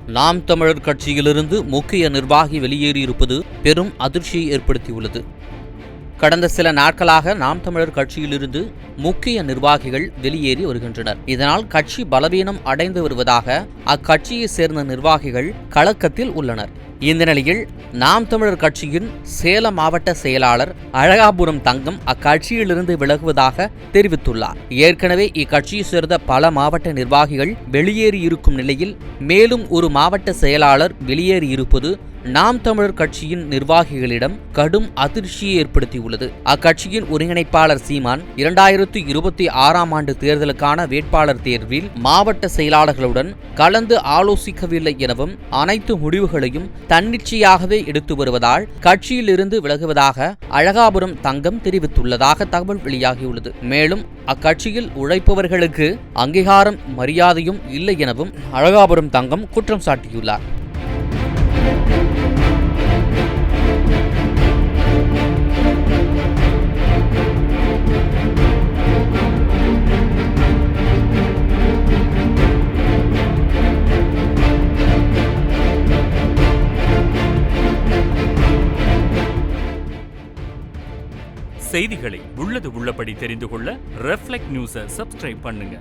நாம் தமிழர் கட்சியிலிருந்து முக்கிய நிர்வாகி வெளியேறியிருப்பது பெரும் அதிர்ச்சியை ஏற்படுத்தியுள்ளது. கடந்த சில நாட்களாக நாம் தமிழர் கட்சியிலிருந்து முக்கிய நிர்வாகிகள் வெளியேறி வருகின்றனர். இதனால் கட்சி பலவீனம் அடைந்து வருவதாக அக்கட்சியைச் சேர்ந்த நிர்வாகிகள் கலக்கத்தில் உள்ளனர். இந்த நிலையில் நாம் தமிழர் கட்சியின் சேலம் மாவட்ட செயலாளர் அழகாபுரம் தங்கம் அக்கட்சியிலிருந்து விலகுவதாக தெரிவித்துள்ளார். ஏற்கனவே இக்கட்சியை சேர்ந்த பல மாவட்ட நிர்வாகிகள் வெளியேறியிருக்கும் நிலையில் மேலும் ஒரு மாவட்ட செயலாளர் வெளியேறியிருப்பது நாம் தமிழர் கட்சியின் நிர்வாகிகளிடம் கடும் அதிர்ச்சியை ஏற்படுத்தியுள்ளது. அக்கட்சியின் ஒருங்கிணைப்பாளர் சீமான் 2026ஆம் ஆண்டு தேர்தலுக்கான வேட்பாளர் தேர்வில் மாவட்ட செயலாளர்களுடன் கலந்து ஆலோசிக்கவில்லை எனவும் அனைத்து முடிவுகளையும் தன்னிச்சையாகவே எடுத்து வருவதால் கட்சியிலிருந்து விலகுவதாக அழகாபுரம் தங்கம் தெரிவித்துள்ளதாக தகவல் வெளியாகியுள்ளது. மேலும் அக்கட்சியில் உழைப்பவர்களுக்கு அங்கீகாரம் மரியாதையும் இல்லை எனவும் அழகாபுரம் தங்கம் குற்றம் சாட்டியுள்ளார். செய்திகளை உள்ளது உள்ளபடி தெரிந்து கொள்ள ரெஃப்ளெக்ட் நியூஸை சப்ஸ்கிரைப் பண்ணுங்க.